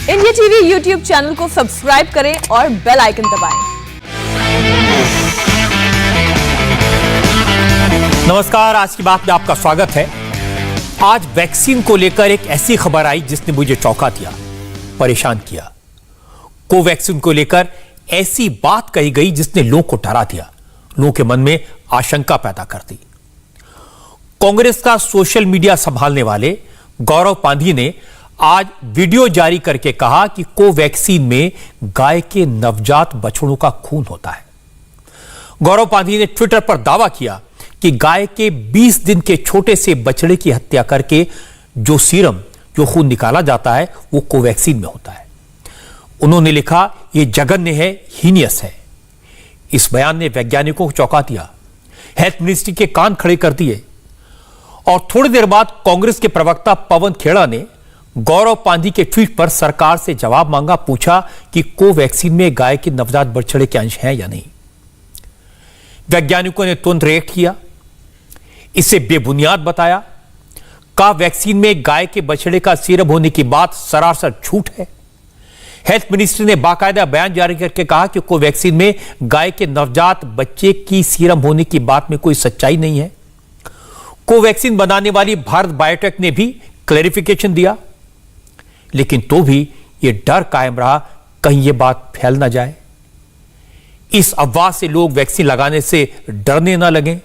India TV YouTube channel को subscribe करें और बेल आइकन दबाएं। नमस्कार, आज की बात में आपका स्वागत है। आज वैक्सीन को लेकर एक ऐसी खबर आई जिसने मुझे चौंका दिया, परेशान किया। कोवैक्सीन को लेकर ऐसी बात कही गई जिसने लोगों को डरा दिया, लोगों के मन में आशंका पैदा कर दी। कांग्रेस का सोशल मीडिया संभालने वाले गौरव पांधी ने आज वीडियो जारी करके कहा कि कोवैक्सीन में गाय के नवजात बछड़ों का खून होता है। गौरव पांधी ने ट्विटर पर दावा किया कि गाय के 20 दिन के छोटे से बछड़े की हत्या करके जो सीरम, जो खून निकाला जाता है, वो कोवैक्सीन में होता है। उन्होंने लिखा, यह जघन्य है, हीनियस है। इस बयान ने वैज्ञानिकों को चौंका दिया, हेल्थ मिनिस्ट्री के कान खड़े कर दिए। और थोड़ी देर बाद कांग्रेस के प्रवक्ता पवन खेड़ा ने गौरव पांधी के ट्वीट पर सरकार से जवाब मांगा, पूछा कि कोवैक्सीन में गाय के नवजात बछड़े के अंश हैं या नहीं। वैज्ञानिकों ने तुरंत रिएक्ट किया, इसे बेबुनियाद बताया, कहा वैक्सीन में गाय के बछड़े का सीरम होने की बात सरासर झूठ है। हेल्थ मिनिस्ट्री ने बाकायदा बयान जारी करके कहा कि कोवैक्सीन में गाय के नवजात बच्चे की सीरम होने की बात में कोई सच्चाई नहीं है। कोवैक्सीन बनाने वाली भारत बायोटेक ने भी क्लैरिफिकेशन दिया, लेकिन तो भी यह डर कायम रहा कहीं यह बात फैल ना जाए, इस अफवाह से लोग वैक्सीन लगाने से डरने ना लगे।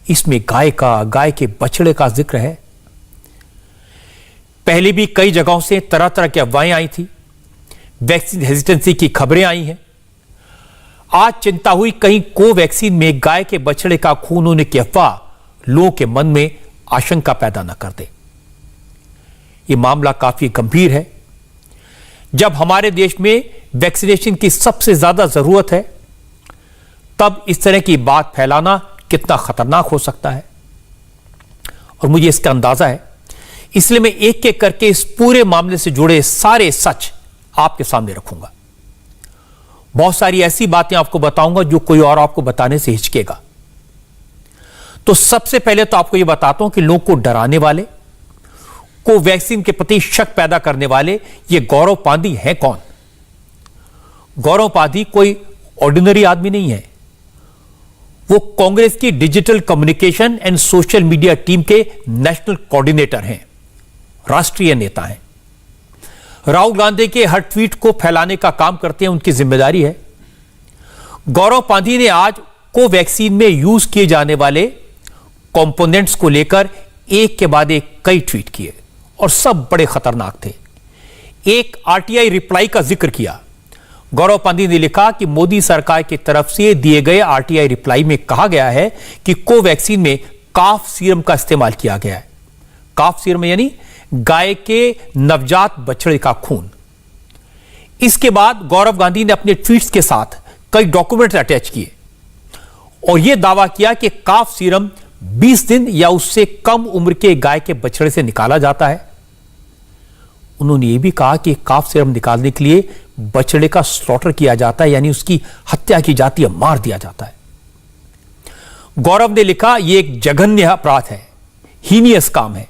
इसमें गाय के बछड़े का जिक्र है। पहले भी कई जगहों से तरह तरह की अफवाहें आई थी, वैक्सीन हेजिटेंसी की खबरें आई हैं। आज चिंता हुई कहीं कोवैक्सीन में गाय के बछड़े का खून होने की अफवाह लोगों के मन में आशंका पैदा न कर दे। यह मामला काफी गंभीर है। जब हमारे देश में वैक्सीनेशन की सबसे ज्यादा जरूरत है, तब इस तरह की बात फैलाना कितना खतरनाक हो सकता है, और मुझे इसका अंदाजा है। इसलिए मैं एक एक करके इस पूरे मामले से जुड़े सारे सच आपके सामने रखूंगा। बहुत सारी ऐसी बातें आपको बताऊंगा जो कोई और आपको बताने से हिचकेगा। तो सबसे पहले तो आपको यह बताता हूं कि लोगों को डराने वाले, कोवैक्सीन के प्रति शक पैदा करने वाले ये गौरव पांधी हैं कौन? गौरव पांधी कोई ऑर्डिनरी आदमी नहीं है। वो कांग्रेस की digital communication and social media team के नेशनल कोऑर्डिनेटर हैं, राष्ट्रीय नेता हैं। राहुल गांधी के हर ट्वीट को फैलाने का काम करते हैं, उनकी जिम्मेदारी है। गौरव पांधी ने आज कोवैक्सीन में यूज किए जाने वाले कंपोनेंट्स को लेकर एक के बाद एक कई ट्वीट किए, और सब बड़े खतरनाक थे। एक आरटीआई रिप्लाई का जिक्र किया। गौरव पांधी ने लिखा कि मोदी सरकार की तरफ से दिए गए आरटीआई रिप्लाई में कहा गया है कि कोवैक्सीन में काफ सीरम का इस्तेमाल किया गया है। काफ सीरम यानी गाय के नवजात बछड़े का खून। इसके बाद गौरव गांधी ने अपने ट्वीट्स के साथ कई डॉक्यूमेंट अटैच किए और यह दावा किया कि काफ सीरम 20 दिन या उससे कम उम्र के गाय के बछड़े से निकाला जाता है। उन्होंने यह भी कहा कि काफ सीरम निकालने के लिए बछड़े का स्लॉटर किया जाता है, यानी उसकी हत्या की जाती है, मार दिया जाता है। गौरव ने लिखा, यह एक जघन्य अपराध है, हीनियस काम है।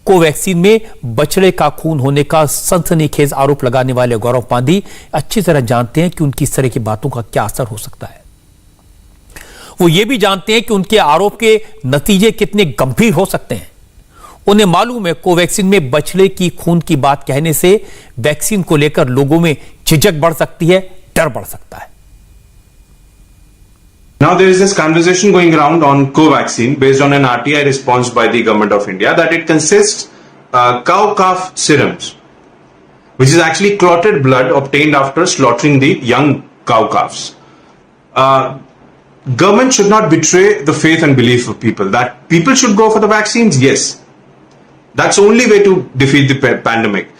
कोवैक्सीन में बछड़े का खून होने का सनसनीखेज आरोप लगाने वाले गौरव पांधी अच्छी तरह जानते हैं कि उनकी इस तरह की बातों का क्या असर हो सकता है। वो ये भी जानते हैं कि उनके आरोप के नतीजे कितने गंभीर हो सकते हैं। उन्हें मालूम है कोवैक्सीन में बछड़े की खून की बात कहने से वैक्सीन को लेकर लोगों में झिझक बढ़ सकती है, डर बढ़ सकता है। Now there is this conversation going around on Covaxin based on an RTI response by the government of India that it consists cow calf serums, which is actually clotted blood obtained after slaughtering the young cow calves. Government should not betray the faith and belief of people. That people should go for the vaccines, yes. That's the only way to defeat the pandemic.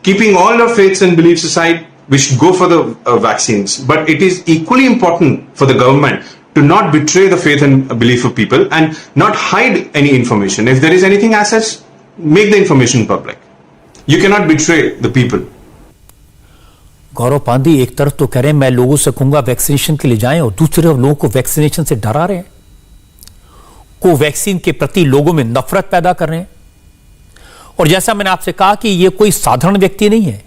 Keeping all our faiths and beliefs aside, we should go for the vaccines. But it is equally important for the government to not betray the faith and belief of people and not hide any information. If there is anything as such, make the information public. You cannot betray the people. गौरव पांधी एक तरफ तो कह रहे हैं मैं लोगों से कहूंगा वैक्सीनेशन के लिए जाएं, और दूसरी तरफ लोगों को वैक्सीनेशन से डरा रहे हैं, कोवैक्सीन के प्रति लोगों में नफरत पैदा कर रहे हैं। और जैसा मैंने आपसे कहा कि यह कोई साधारण व्यक्ति नहीं है,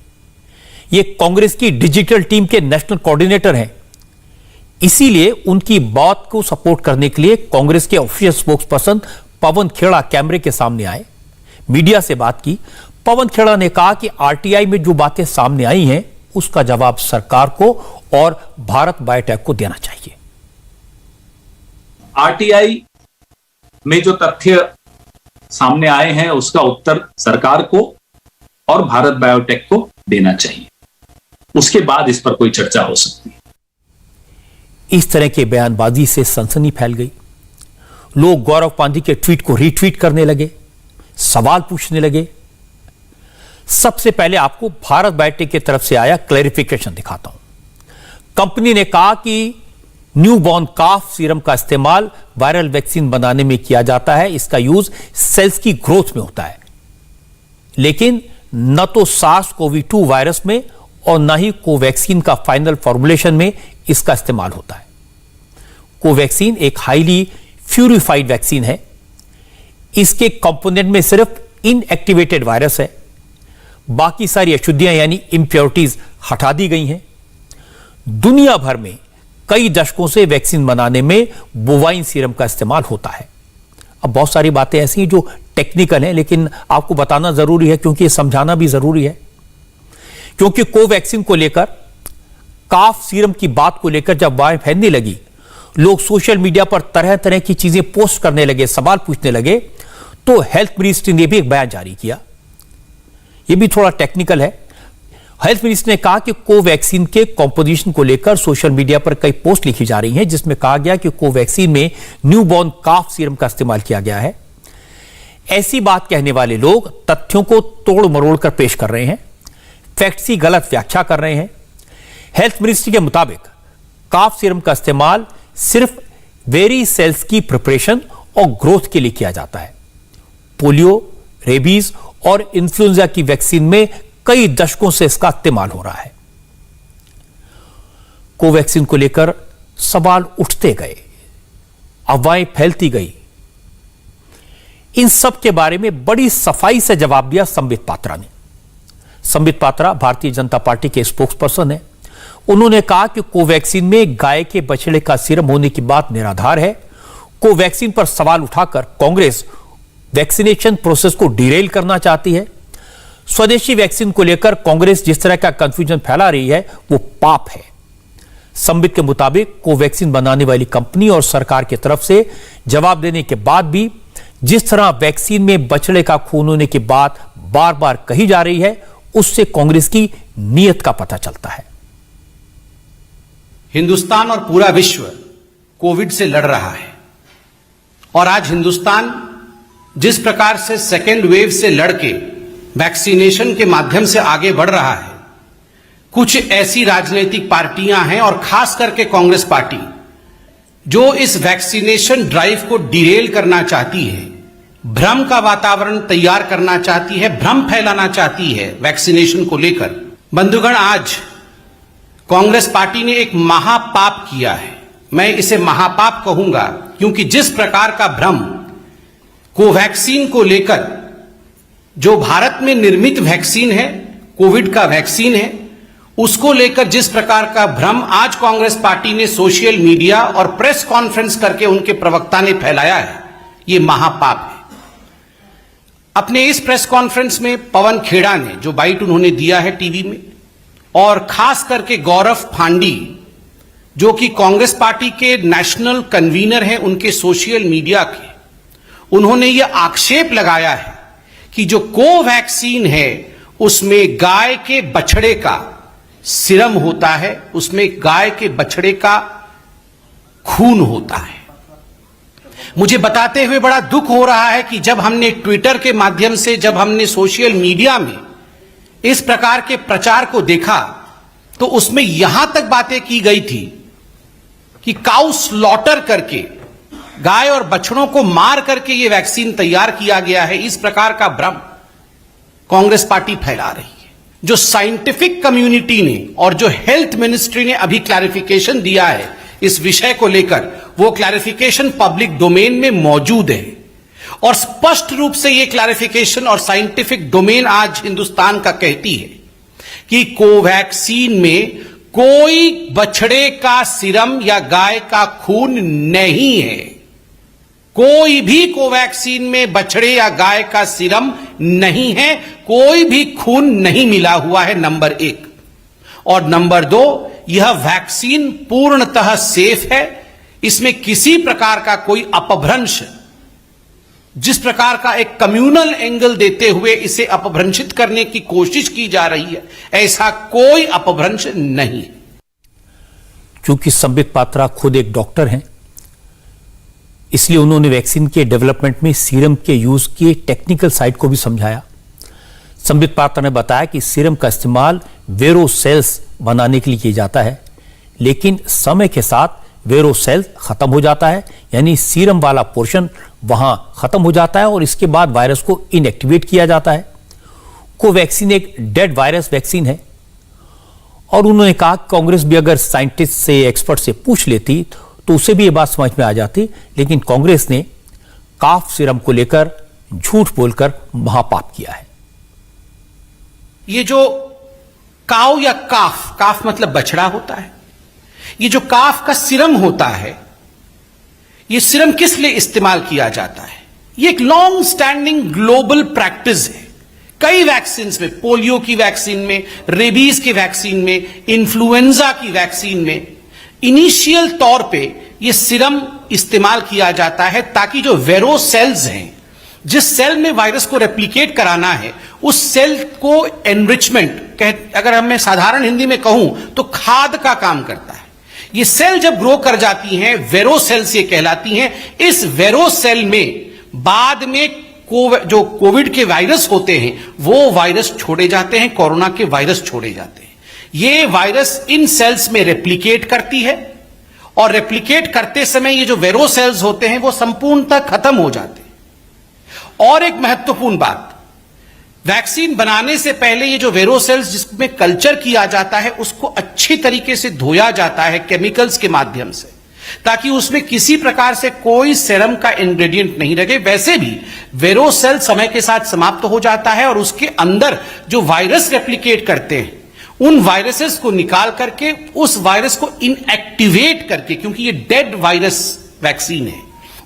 ये कांग्रेस की डिजिटल टीम के नेशनल कोऑर्डिनेटर हैं। इसीलिए उनकी बात को सपोर्ट करने के लिए कांग्रेस के ऑफिशियल स्पोक्सपर्सन पवन खेड़ा कैमरे के सामने आए, मीडिया से बात की। पवन खेड़ा ने कहा कि आरटीआई में जो बातें सामने आई हैं उसका जवाब सरकार को और भारत बायोटेक को देना चाहिए। आरटीआई में जो तथ्य सामने आए हैं उसका उत्तर सरकार को और भारत बायोटेक को देना चाहिए, उसके बाद इस पर कोई चर्चा हो सकती है। इस तरह के बयानबाजी से सनसनी फैल गई। लोग गौरव पांडे के ट्वीट को रीट्वीट करने लगे, सवाल पूछने लगे। सबसे पहले आपको भारत बायोटेक की तरफ से आया क्लैरिफिकेशन दिखाता हूं। कंपनी ने कहा कि न्यूबॉर्न काफ सीरम का इस्तेमाल वायरल वैक्सीन बनाने में किया जाता है। इसका यूज सेल्स की ग्रोथ में होता है, लेकिन न तो SARS-CoV-2 वायरस में और न ही कोवैक्सीन का फाइनल फॉर्मुलेशन में इसका इस्तेमाल होता है। कोवैक्सीन एक हाईली प्यूरिफाइड वैक्सीन है। इसके कंपोनेंट में सिर्फ इनएक्टिवेटेड वायरस है, बाकी सारी अशुद्धियां यानी इंप्योरिटीज हटा दी गई हैं। दुनिया भर में कई दशकों से वैक्सीन बनाने में बोवाइन सीरम का इस्तेमाल होता है। अब बहुत सारी बातें ऐसी हैं जो टेक्निकल हैं, लेकिन आपको बताना जरूरी है क्योंकि समझाना भी जरूरी है। क्योंकि कोवैक्सीन को लेकर, काफ सीरम की बात को लेकर जब वायरल फैलने लगी, लोग सोशल मीडिया पर तरह तरह की चीजें पोस्ट करने लगे, सवाल पूछने लगे, तो हेल्थ मिनिस्ट्री ने भी एक बयान जारी किया। यह भी थोड़ा टेक्निकल है। हेल्थ मिनिस्टर ने कहा कि कोवैक्सीन के कंपोजिशन को लेकर सोशल मीडिया पर कई पोस्ट लिखी जा रही हैं, जिसमें कहा गया कि कोवैक्सीन में न्यूबॉर्न काफ सीरम का इस्तेमाल किया गया है। ऐसी बात कहने वाले लोग तथ्यों को तोड़ मरोड़ कर पेश कर रहे हैं, फैक्ट्स की गलत व्याख्या कर रहे हैं। हेल्थ मिनिस्ट्री के मुताबिक काफ सीरम का इस्तेमाल सिर्फ वेरी सेल्स की प्रिपरेशन और ग्रोथ के लिए किया जाता है। पोलियो, रेबीज और इन्फ्लुएंजा की वैक्सीन में कई दशकों से इसका इस्तेमाल हो रहा है। कोवैक्सीन को लेकर सवाल उठते गए, अफवाहें फैलती गई। इन सब के बारे में बड़ी सफाई से जवाब दिया संबित पात्रा ने। संबित पात्रा भारतीय जनता पार्टी के स्पोक्सपर्सन हैं। उन्होंने कहा कि कोवैक्सीन में गाय के बछड़े का सीरम होने की बात निराधार है। कोवैक्सीन पर सवाल उठाकर कांग्रेस वैक्सीनेशन प्रोसेस को डिरेल करना चाहती है। स्वदेशी वैक्सीन को लेकर कांग्रेस जिस तरह का कंफ्यूजन फैला रही है वो पाप है। संबित के मुताबिक कोवैक्सीन बनाने वाली कंपनी और सरकार की तरफ से जवाब देने के बाद भी जिस तरह वैक्सीन में बछड़े का खून होने की बात बार बार कही जा रही है, उससे कांग्रेस की नीयत का पता चलता है। हिंदुस्तान और पूरा विश्व कोविड से लड़ रहा है और आज हिंदुस्तान जिस प्रकार से सेकेंड वेव से लड़के वैक्सीनेशन के माध्यम से आगे बढ़ रहा है, कुछ ऐसी राजनीतिक पार्टियां हैं और खास करके कांग्रेस पार्टी जो इस वैक्सीनेशन ड्राइव को डिरेल करना चाहती है, भ्रम का वातावरण तैयार करना चाहती है, भ्रम फैलाना चाहती है वैक्सीनेशन को लेकर। बंधुगण, आज कांग्रेस पार्टी ने एक महापाप किया है। मैं इसे महापाप कहूंगा क्योंकि जिस प्रकार का भ्रम कोवैक्सीन को लेकर, जो भारत में निर्मित वैक्सीन है, कोविड का वैक्सीन है, उसको लेकर जिस प्रकार का भ्रम आज कांग्रेस पार्टी ने सोशल मीडिया और प्रेस कॉन्फ्रेंस करके उनके प्रवक्ता ने फैलाया है, यह महापाप है। अपने इस प्रेस कॉन्फ्रेंस में पवन खेड़ा ने जो बाइट उन्होंने दिया है टीवी में, और खास करके गौरव पांडे जो कि कांग्रेस पार्टी के नेशनल कन्वीनर हैं, उनके सोशल मीडिया के, उन्होंने यह आक्षेप लगाया है कि जो कोवैक्सीन है उसमें गाय के बछड़े का सीरम होता है, उसमें गाय के बछड़े का खून होता है। मुझे बताते हुए बड़ा दुख हो रहा है कि जब हमने ट्विटर के माध्यम से, जब हमने सोशल मीडिया में इस प्रकार के प्रचार को देखा, तो उसमें यहां तक बातें की गई थी कि काउ स्लॉटर करके, गाय और बछड़ों को मार करके यह वैक्सीन तैयार किया गया है। इस प्रकार का भ्रम कांग्रेस पार्टी फैला रही है। जो साइंटिफिक कम्युनिटी ने और जो हेल्थ मिनिस्ट्री ने अभी क्लैरिफिकेशन दिया है इस विषय को लेकर, वो क्लैरिफिकेशन पब्लिक डोमेन में मौजूद है और स्पष्ट रूप से यह क्लैरिफिकेशन और साइंटिफिक डोमेन आज हिंदुस्तान का कहती है कि कोवैक्सीन में कोई बछड़े का सीरम या गाय का खून नहीं है। कोई भी कोवैक्सीन में बछड़े या गाय का सीरम नहीं है, कोई भी खून नहीं मिला हुआ है, नंबर 1। और नंबर 2, यह वैक्सीन पूर्णतः सेफ है। इसमें किसी प्रकार का कोई अपभ्रंश, जिस प्रकार का एक कम्युनल एंगल देते हुए इसे अपभ्रंशित करने की कोशिश की जा रही है, ऐसा कोई अपभ्रंश नहीं है। चूंकि संबित पात्रा खुद एक डॉक्टर हैं, इसलिए उन्होंने वैक्सीन के डेवलपमेंट में सीरम के यूज की टेक्निकल साइड को भी समझाया। संबित पात्रा ने बताया कि सीरम का इस्तेमाल वेरोसेल्स बनाने के लिए किया जाता है, लेकिन समय के साथ वेरोसेल्स खत्म हो जाता है, यानी सीरम वाला पोर्शन वहां खत्म हो जाता है और इसके बाद वायरस को इनएक्टिवेट किया जाता है। कोवैक्सीन एक डेड वायरस वैक्सीन है और उन्होंने कहा कि कांग्रेस भी अगर साइंटिस्ट से, एक्सपर्ट से पूछ लेती तो उसे भी ये बात समझ में आ जाती, लेकिन कांग्रेस ने काफ सीरम को लेकर झूठ बोलकर महापाप किया है। ये जो काव या काफ, काफ मतलब बछड़ा होता है, ये जो काफ का सीरम होता है, ये सीरम किस लिए इस्तेमाल किया जाता है? ये एक लॉन्ग स्टैंडिंग ग्लोबल प्रैक्टिस है। कई वैक्सीन में, पोलियो की वैक्सीन में, रेबीज की वैक्सीन में, इन्फ्लुएंजा की वैक्सीन में इनिशियल तौर पे ये सीरम इस्तेमाल किया जाता है ताकि जो वेरोसेल्स हैं, जिस सेल में वायरस को रेप्लिकेट कराना है, उस सेल को एनरिचमेंट, अगर मैं साधारण हिंदी में कहूं तो खाद का काम करता है। ये सेल जब ग्रो कर जाती हैं, वेरोसेल्स ये कहलाती हैं। इस वेरोसेल में बाद में जो कोविड के वायरस होते हैं वो वायरस छोड़े जाते हैं, कोरोना के वायरस छोड़े जाते हैं। ये वायरस इन सेल्स में रेप्लिकेट करती है और रेप्लिकेट करते समय ये जो वेरोसेल्स होते हैं वो संपूर्णतः खत्म हो जाते हैं। और एक महत्वपूर्ण बात, वैक्सीन बनाने से पहले ये जो वेरोसेल्स जिसमें कल्चर किया जाता है उसको अच्छी तरीके से धोया जाता है केमिकल्स के माध्यम से, ताकि उसमें किसी प्रकार से कोई सेरम का इंग्रेडिएंट नहीं रहे। वैसे भी वेरोसेल समय के साथ समाप्त हो जाता है और उसके अंदर जो वायरस रेप्लिकेट करते हैं उन वायरसेस को निकाल करके उस वायरस को इनएक्टिवेट करके, क्योंकि ये डेड वायरस वैक्सीन है,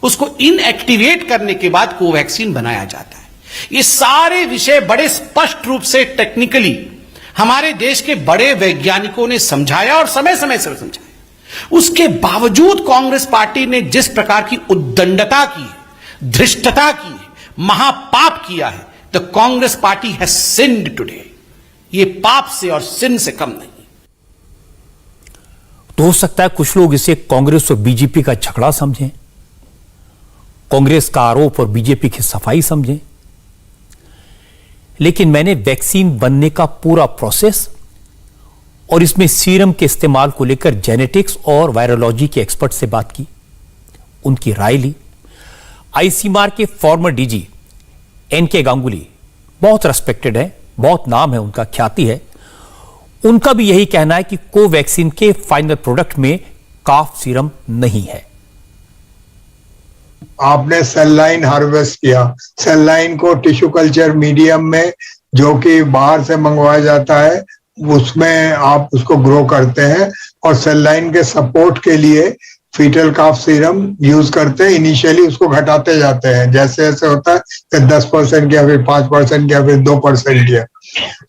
उसको इनएक्टिवेट करने के बाद कोवैक्सीन बनाया जाता है। ये सारे विषय बड़े स्पष्ट रूप से टेक्निकली हमारे देश के बड़े वैज्ञानिकों ने समझाया और समय समय से समझाया। उसके बावजूद कांग्रेस पार्टी ने जिस प्रकार की उद्दंडता की, धृष्टता की, महापाप किया है, the Congress party has sinned today. ये पाप से और सिन से कम नहीं। तो हो सकता है कुछ लोग इसे कांग्रेस और बीजेपी का झगड़ा समझें, कांग्रेस का आरोप और बीजेपी की सफाई समझें, लेकिन मैंने वैक्सीन बनने का पूरा प्रोसेस और इसमें सीरम के इस्तेमाल को लेकर जेनेटिक्स और वायरोलॉजी के एक्सपर्ट से बात की, उनकी राय ली। आईसीएमआर के फॉर्मर डीजी एनके गांगुली बहुत रेस्पेक्टेड है, बहुत नाम है उनका, ख्याति है। उनका भी यही कहना है कि कोवैक्सीन के फाइनल प्रोडक्ट में काफ सीरम नहीं है। आपने सेल लाइन हार्वेस्ट किया, सेल लाइन को टिश्यू कल्चर मीडियम में जो कि बाहर से मंगवाया जाता है उसमें आप उसको ग्रो करते हैं और सेल लाइन के सपोर्ट के लिए फीटल काफ सीरम यूज करते हैं। इनिशियली उसको घटाते जाते हैं, जैसे जैसे होता है कि 10% किया, फिर 5% किया, फिर 2% किया,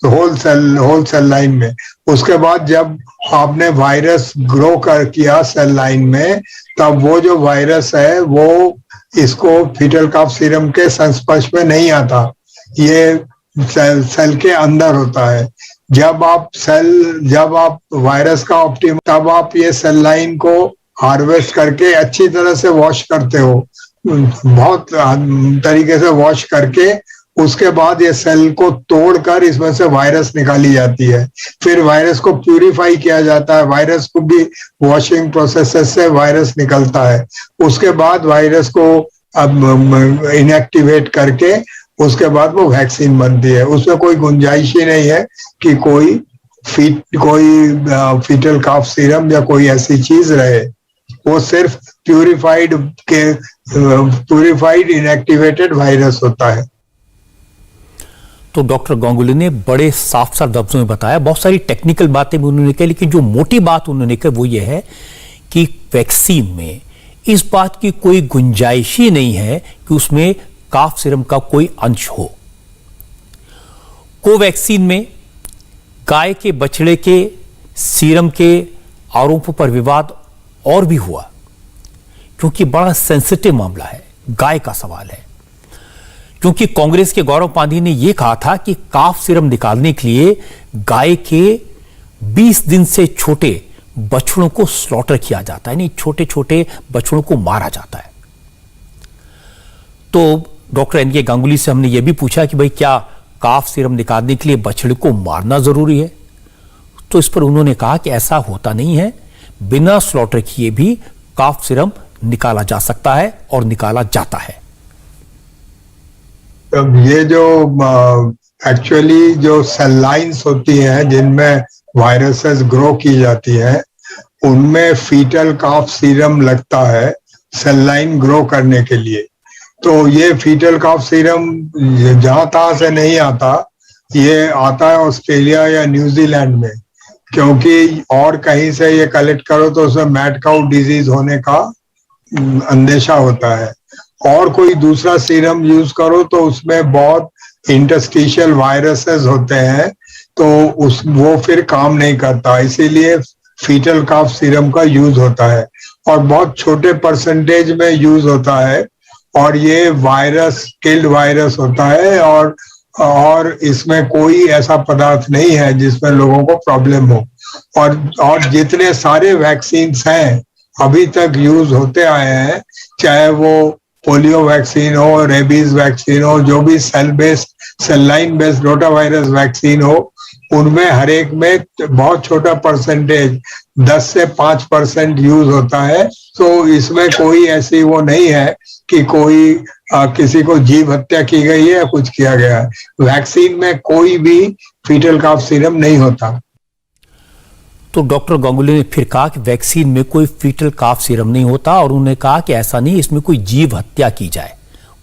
तो होल सेल लाइन में। उसके बाद जब आपने वायरस ग्रो किया सेल लाइन में, तब वो जो वायरस है वो इसको फीटल काफ सीरम के संस्पर्श में नहीं आता, ये सेल के अंदर होता है। जब आप वायरस का ऑप्टिमम, तब आप ये सेल लाइन को हार्वेस्ट करके अच्छी तरह से वॉश करते हो, बहुत तरीके से वॉश करके उसके बाद ये सेल को तोड़कर इसमें से वायरस निकाली जाती है। फिर वायरस को प्यूरिफाई किया जाता है, वायरस को भी वॉशिंग प्रोसेस से वायरस निकलता है। उसके बाद वायरस को अब इनएक्टिवेट करके उसके बाद वो वैक्सीन बनती है। उसमें कोई गुंजाइश ही नहीं है कि कोई फीटल काफ सीरम या कोई ऐसी चीज रहे। वो सिर्फ प्यूरिफाइड इनएक्टिवेटेड वायरस होता है। तो डॉक्टर गांगुली ने बड़े साफ साफ लफ्जों में बताया, बहुत सारी टेक्निकल बातें भी उन्होंने कही, लेकिन जो मोटी बात उन्होंने कही वो ये है कि वैक्सीन में इस बात की कोई गुंजाइश ही नहीं है कि उसमें काफ सीरम का कोई अंश हो। कोवैक्सीन में गाय के बछड़े के सीरम के आरोपों पर विवाद और भी हुआ, क्योंकि बड़ा सेंसिटिव मामला है, गाय का सवाल है। क्योंकि कांग्रेस के गौरव पांधी ने यह कहा था कि काफ सीरम निकालने के लिए गाय के 20 दिन से छोटे बछड़ों को स्लॉटर किया जाता है, यानी छोटे छोटे बछड़ों को मारा जाता है। तो डॉक्टर एन के गांगुली से हमने यह भी पूछा कि भाई क्या काफ सीरम निकालने के लिए बछड़े को मारना जरूरी है? तो इस पर उन्होंने कहा कि ऐसा होता नहीं है, बिना स्लॉटर किए भी काफ सीरम निकाला जा सकता है और निकाला जाता है। अब ये जो एक्चुअली जो सेल लाइन्स होती हैं जिनमें वायरसेस ग्रो की जाती हैं, उनमें फीटल काफ सीरम लगता है सेल लाइन ग्रो करने के लिए। तो ये फीटल काफ सीरम जहां तहां से नहीं आता, ये आता है ऑस्ट्रेलिया या न्यूजीलैंड में, क्योंकि और कहीं से ये कलेक्ट करो तो उसमें मैड काउ डिजीज होने का अंदेशा होता है, और कोई दूसरा सीरम यूज करो तो उसमें बहुत इंटरस्टिशियल वायरसेस होते हैं, तो वो फिर काम नहीं करता। इसीलिए फीटल काफ सीरम का यूज होता है और बहुत छोटे परसेंटेज में यूज होता है, और ये वायरस किल्ड वायरस होता है, और इसमें कोई ऐसा पदार्थ नहीं है जिसमें लोगों को प्रॉब्लम हो। और जितने सारे वैक्सीन्स हैं अभी तक यूज होते आए हैं, चाहे वो पोलियो वैक्सीन हो, रेबीज वैक्सीन हो, जो भी cell based cell line based rotavirus vaccine हो, उनमें हर एक में बहुत छोटा परसेंटेज 10 से 5% यूज होता है। तो इसमें कोई ऐसी वो नहीं है कि कोई किसी को जीव हत्या की गई है या कुछ किया गया है। वैक्सीन में कोई भी फीटल काफ सीरम नहीं होता। तो डॉक्टर गांगुली ने फिर कहा कि वैक्सीन में कोई फीटल काफ सीरम नहीं होता, और उन्होंने कहा कि ऐसा नहीं इसमें कोई जीव हत्या की जाए,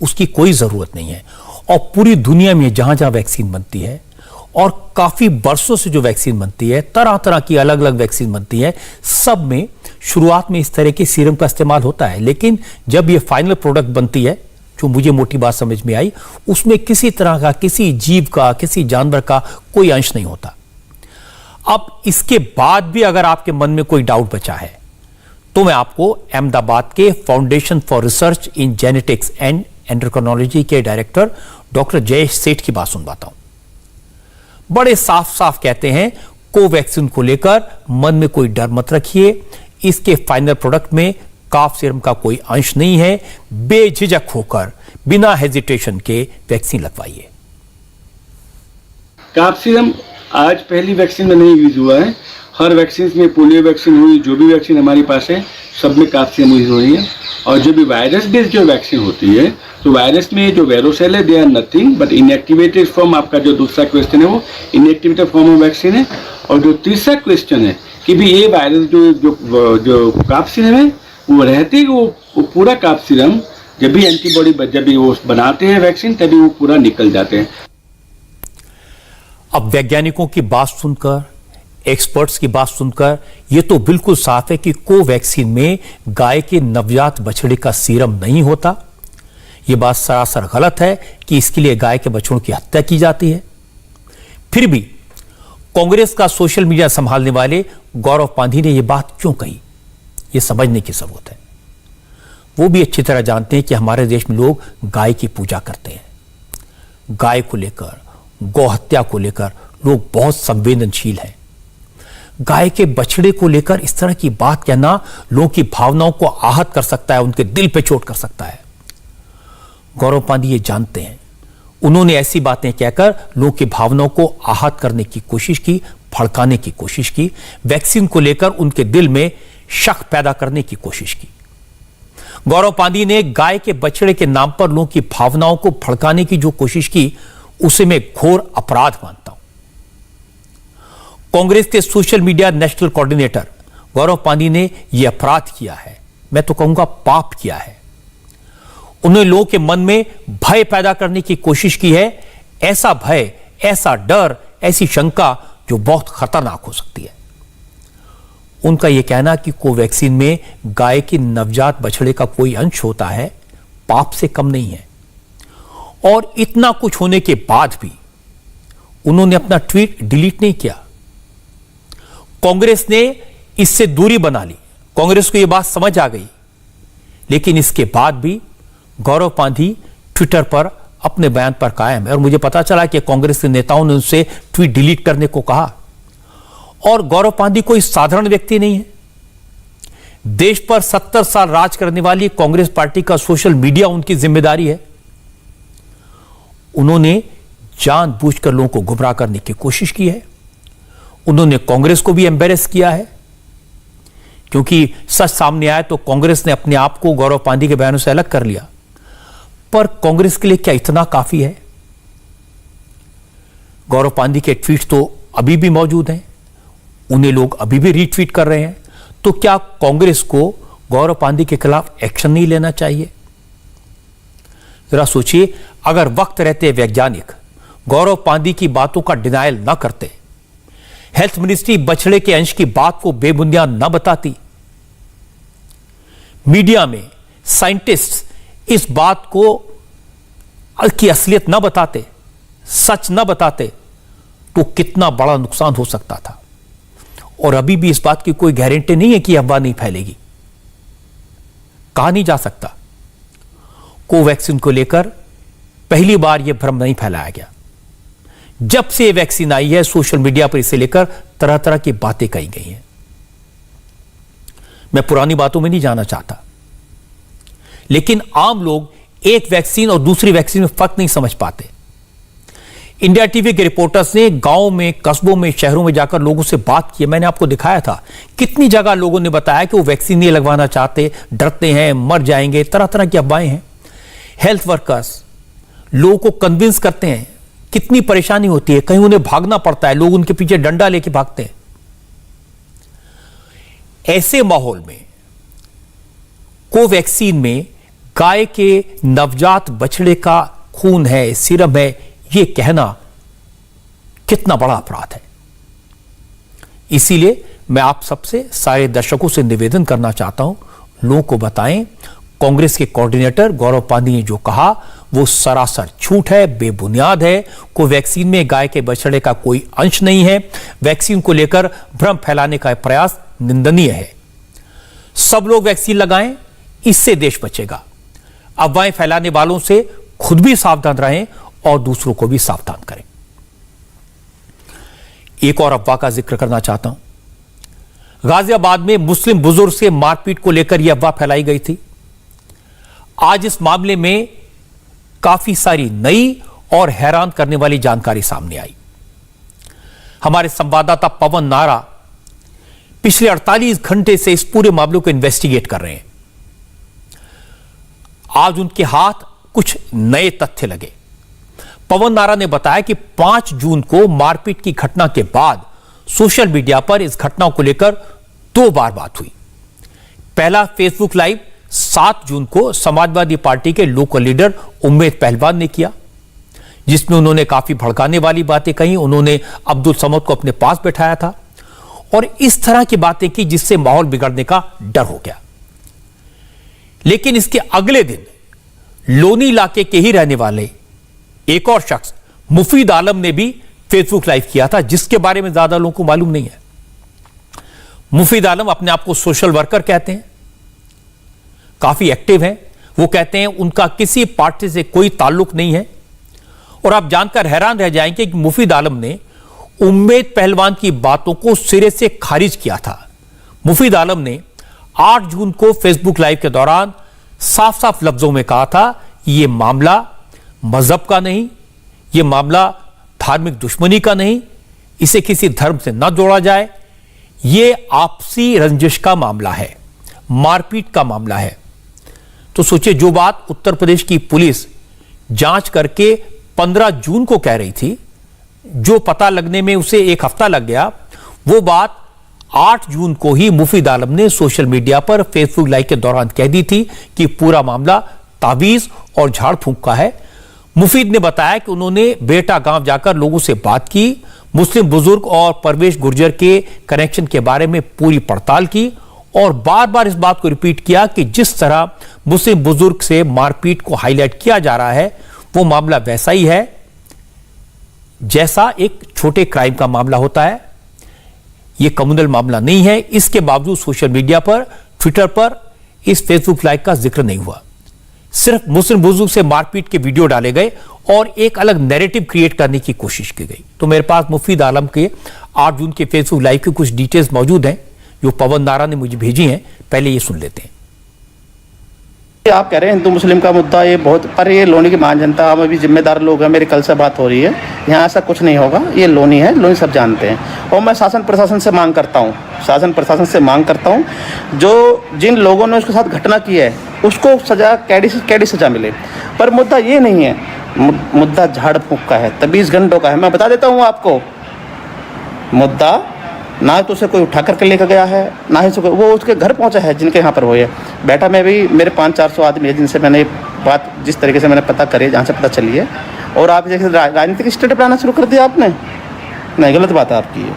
उसकी कोई जरूरत नहीं है। और पूरी दुनिया में जहां जहां वैक्सीन बनती है और काफी बरसों से जो वैक्सीन बनती है, तरह तरह की अलग अलग वैक्सीन बनती है, सब में शुरुआत में इस तरह के सीरम का इस्तेमाल होता है, लेकिन जब ये फाइनल प्रोडक्ट बनती है, जो मुझे मोटी बात समझ में आई, उसमें किसी तरह का, किसी जीव का, किसी जानवर का कोई अंश नहीं होता। अब इसके बाद भी अगर आपके मन में कोई डाउट बचा है, तो मैं आपको अहमदाबाद के foundation for research in genetics and endocrinology के डायरेक्टर डॉक्टर जयेश सेठ की बात सुनवाता हूं। बड़े साफ साफ कहते हैं, कोवैक्सीन को लेकर मन में कोई डर मत रखिए, इसके फाइनल प्रोडक्ट में काफ सीरम का कोई अंश नहीं है, बेझिझक होकर बिना हेजिटेशन के वैक्सीन लगवाइए। काफ सीरम आज पहली वैक्सीन में नहीं यूज हुआ है, हर वैक्सीन में, पोलियो वैक्सीन हुई, जो भी वैक्सीन हमारे पास है, सब में काफ सीरम यूज हो रही है। और जो भी वायरस बेस्ड जो वैक्सीन होती है, तो वायरस में जो वेरोसेल है, they are nothing but inactivated form. आपका जो दूसरा क्वेश्चन है वो इनएक्टिवेटेड फॉर्म ऑफ वैक्सीन है। और जो तीसरा क्वेश्चन है कि भी ये वायरस जो काफ सीरम है वो रहते ही वो पूरा काफ सीरम जब भी एंटीबॉडी जब भी वो बनाते हैं वैक्सीन, तभी वो पूरा निकल जाते हैं। अब वैज्ञानिकों की बात सुनकर, एक्सपर्ट्स की बात सुनकर यह तो बिल्कुल साफ है कि कोवैक्सीन में गाय के नवजात बछड़े का सीरम नहीं होता। यह बात सरासर गलत है कि इसके लिए गाय के बछड़ों की हत्या की जाती है। फिर भी कांग्रेस का सोशल मीडिया संभालने वाले गौरव पांधी ने यह बात क्यों कही, यह समझने की जरूरत है। वो भी अच्छी तरह जानते हैं कि हमारे देश में लोग गाय की पूजा करते हैं। गाय को लेकर, गौ हत्या को लेकर लोग बहुत संवेदनशील हैं। गाय के बछड़े को लेकर इस तरह की बात कहना लोगों की भावनाओं को आहत कर सकता है, उनके दिल पे चोट कर सकता है। गौरव पांधी ये जानते हैं। उन्होंने ऐसी बातें कहकर लोगों की भावनाओं को आहत करने की कोशिश की, भड़काने की कोशिश की, वैक्सीन को लेकर उनके दिल में शक पैदा करने की कोशिश की। गौरव पांधी ने गाय के बछड़े के नाम पर लोगों की भावनाओं को भड़काने की जो कोशिश की, उसे मैं घोर अपराध मानता हूं। कांग्रेस के सोशल मीडिया नेशनल कोऑर्डिनेटर गौरव पांधी ने यह अपराध किया है, मैं तो कहूंगा पाप किया है। उन्होंने लोगों के मन में भय पैदा करने की कोशिश की है। ऐसा भय, ऐसा डर, ऐसी शंका जो बहुत खतरनाक हो सकती है। उनका यह कहना कि कोवैक्सीन में गाय के नवजात बछड़े का कोई अंश होता है, पाप से कम नहीं है। और इतना कुछ होने के बाद भी उन्होंने अपना ट्वीट डिलीट नहीं किया। कांग्रेस ने इससे दूरी बना ली, कांग्रेस को यह बात समझ आ गई, लेकिन इसके बाद भी गौरव पांधी ट्विटर पर अपने बयान पर कायम है। और मुझे पता चला कि कांग्रेस के नेताओं ने उनसे ट्वीट डिलीट करने को कहा। और गौरव पांधी कोई साधारण व्यक्ति नहीं है। देश पर 70 साल राज करने वाली कांग्रेस पार्टी का सोशल मीडिया उनकी जिम्मेदारी है। उन्होंने जानबूझकर लोगों को गुमराह करने की कोशिश की है। उन्होंने कांग्रेस को भी एम्बेरस किया है, क्योंकि सच सामने आया तो कांग्रेस ने अपने आप को गौरव पांधी के बयानों से अलग कर लिया। पर कांग्रेस के लिए क्या इतना काफी है? गौरव पांधी के ट्वीट तो अभी भी मौजूद हैं, उन्हें लोग अभी भी रीट्वीट कर रहे हैं। तो क्या कांग्रेस को गौरव पांधी के खिलाफ एक्शन नहीं लेना चाहिए? जरा सोचिए, अगर वक्त रहते वैज्ञानिक गौरव पांधी की बातों का डिनायल न करते, हेल्थ मिनिस्ट्री बछड़े के अंश की बात को बेबुनियाद न बताती, मीडिया में साइंटिस्ट इस बात को की असलियत न बताते, सच न बताते, तो कितना बड़ा नुकसान हो सकता था। और अभी भी इस बात की कोई गारंटी नहीं है कि अफवाह नहीं फैलेगी। कहा नहीं जा सकता। कोवैक्सीन को लेकर पहली बार यह भ्रम नहीं फैलाया गया। जब से यह वैक्सीन आई है, सोशल मीडिया पर इसे लेकर तरह तरह की बातें कही गई हैं। मैं पुरानी बातों में नहीं जाना चाहता, लेकिन आम लोग एक वैक्सीन और दूसरी वैक्सीन में फर्क नहीं समझ पाते। इंडिया टीवी के रिपोर्टर्स ने गांव में, कस्बों में, शहरों में जाकर लोगों से बात की। मैंने आपको दिखाया था कितनी जगह लोगों ने बताया कि वो वैक्सीन नहीं लगवाना चाहते, डरते हैं, मर जाएंगे, तरह तरह की अफवाहें हैं। हेल्थ वर्कर्स लोगों को कन्विंस करते हैं, कितनी परेशानी होती है, कहीं उन्हें भागना पड़ता है, लोग उनके पीछे डंडा लेके भागते हैं। ऐसे माहौल में कोवैक्सीन में गाय के नवजात बछड़े का खून है, सीरम है, यह कहना कितना बड़ा अपराध है। इसीलिए मैं आप सबसे, सारे दर्शकों से निवेदन करना चाहता हूं, लोगों को बताएं कांग्रेस के कोऑर्डिनेटर गौरव पांधी ने जो कहा वो सरासर झूठ है, बेबुनियाद है। कोवैक्सीन में गाय के बछड़े का कोई अंश नहीं है। वैक्सीन को लेकर भ्रम फैलाने का प्रयास निंदनीय है। सब लोग वैक्सीन लगाएं, इससे देश बचेगा। अफवाहें फैलाने वालों से खुद भी सावधान रहें और दूसरों को भी सावधान करें। एक और अफवाह का जिक्र करना चाहता हूं। गाजियाबाद में मुस्लिम बुजुर्ग से मारपीट को लेकर यह अफवाह फैलाई गई थी। आज इस मामले में काफी सारी नई और हैरान करने वाली जानकारी सामने आई। हमारे संवाददाता पवन नारा पिछले 48 घंटे से इस पूरे मामले को इन्वेस्टिगेट कर रहे हैं। आज उनके हाथ कुछ नए तथ्य लगे। पवन नारा ने बताया कि 5 जून को मारपीट की घटना के बाद सोशल मीडिया पर इस घटना को लेकर 2 बार बात हुई। पहला फेसबुक लाइव 7 जून को समाजवादी पार्टी के लोकल लीडर उम्मेद पहलवान ने किया, जिसमें उन्होंने काफी भड़काने वाली बातें कही। उन्होंने अब्दुल समद को अपने पास बैठाया था और इस तरह की बातें की जिससे माहौल बिगड़ने का डर हो गया। लेकिन इसके अगले दिन लोनी इलाके के ही रहने वाले एक और शख्स मुफीद आलम ने भी फेसबुक लाइव किया था, जिसके बारे में ज्यादा लोगों को मालूम नहीं है। मुफीद आलम अपने आप को सोशल वर्कर कहते हैं, काफी एक्टिव हैं। वो कहते हैं उनका किसी पार्टी से कोई ताल्लुक नहीं है। और आप जानकर हैरान रह जाएंगे कि मुफीद आलम ने उम्मेद पहलवान की बातों को सिरे से खारिज किया था। मुफीद आलम ने 8 जून को फेसबुक लाइव के दौरान साफ साफ लफ्जों में कहा था, यह मामला मजहब का नहीं, यह मामला धार्मिक दुश्मनी का नहीं, इसे किसी धर्म से न जोड़ा जाए, यह आपसी रंजिश का मामला है, मारपीट का मामला है। तो सोचिए, जो बात उत्तर प्रदेश की पुलिस जांच करके 15 जून को कह रही थी, जो पता लगने में उसे 1 हफ्ता लग गया, वो बात 8 जून को ही मुफीद आलम ने सोशल मीडिया पर फेसबुक लाइव के दौरान कह दी थी कि पूरा मामला तावीज और झाड़ फूंक का है। मुफीद ने बताया कि उन्होंने बेटा गांव जाकर लोगों से बात की, मुस्लिम बुजुर्ग और परवेश गुर्जर के कनेक्शन के बारे में पूरी पड़ताल की और बार बार इस बात को रिपीट किया कि जिस तरह मुस्लिम बुजुर्ग से मारपीट को हाईलाइट किया जा रहा है वो मामला वैसा ही है जैसा एक छोटे क्राइम का मामला होता है। यह कम्युनल मामला नहीं है। इसके बावजूद सोशल मीडिया पर, ट्विटर पर इस फेसबुक लाइव का जिक्र नहीं हुआ। सिर्फ मुस्लिम बुजुर्ग से मारपीट के वीडियो डाले गए और एक अलग नैरेटिव क्रिएट करने की कोशिश की गई। तो मेरे पास मुफीद आलम के 8 जून के फेसबुक लाइव की कुछ डिटेल्स मौजूद हैं जो पवन नारा ने मुझे भेजी हैं। पहले ये सुन लेते हैं। आप कह रहे हैं हिंदू मुस्लिम का मुद्दा ये बहुत, पर ये लोनी की महान जनता, हम अभी जिम्मेदार लोग हैं, मेरी कल से बात हो रही है, यहाँ ऐसा कुछ नहीं होगा। ये लोनी है, लोनी सब जानते हैं। और मैं शासन प्रशासन से मांग करता हूँ, जो जिन लोगों ने उसके साथ घटना की है उसको सजा, कैडी सजा मिले। पर मुद्दा ये नहीं है, मुद्दा झाड़ फूंक का है, 23 घंटों का है। मैं बता देता हूँ आपको, मुद्दा ना तो उसे कोई उठा करके लेकर गया है, ना ही वो उसके घर पहुंचा है जिनके यहाँ पर वो है। बैठा मैं भी, मेरे 500-400 आदमी है जिनसे मैंने बात, जिस तरीके से मैंने पता करी, जहाँ से पता चली है। और आप जैसे राजनीतिक स्टेट बनाना शुरू कर दिया आपने, नहीं, गलत बात है आपकी ये।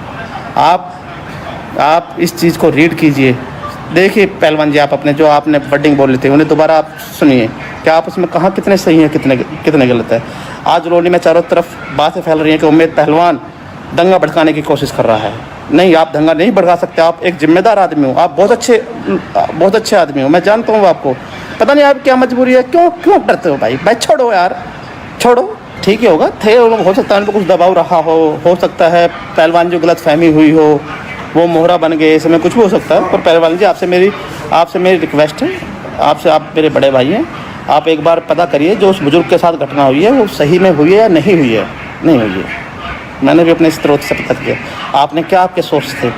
आप इस चीज़ को रीड कीजिए, देखिए पहलवान जी, आप अपने जो आपने वर्डिंग बोले थे उन्हें दोबारा आप सुनिए, क्या आप उसमें कहाँ कितने सही हैं, कितने गलत है। आज रोली में चारों तरफ बातें फैल रही हैं कि उम्मेद पहलवान दंगा भड़काने की कोशिश कर रहा है। नहीं, आप दंगा नहीं भड़का सकते। आप एक जिम्मेदार आदमी हो, आप बहुत अच्छे आदमी हो, मैं जानता हूँ आपको। पता नहीं आप क्या मजबूरी है, क्यों डरते हो भाई छोड़ो यार, छोड़ो, ठीक ही होगा। थे हो सकता है उन पर कुछ दबाव रहा हो सकता है पहलवान जो गलत फहमी हुई हो, वो मोहरा बन गए, इसमें कुछ भी हो सकता है। पर पहलवान जी, आपसे मेरी रिक्वेस्ट है, आप मेरे बड़े भाई हैं, आप एक बार पता करिए जो उस बुजुर्ग के साथ घटना हुई है वो सही में हुई है या नहीं हुई है। नहीं हुई है, मैंने भी अपने स्रोत से पता किया। आपने क्या, आपके सोर्स थे,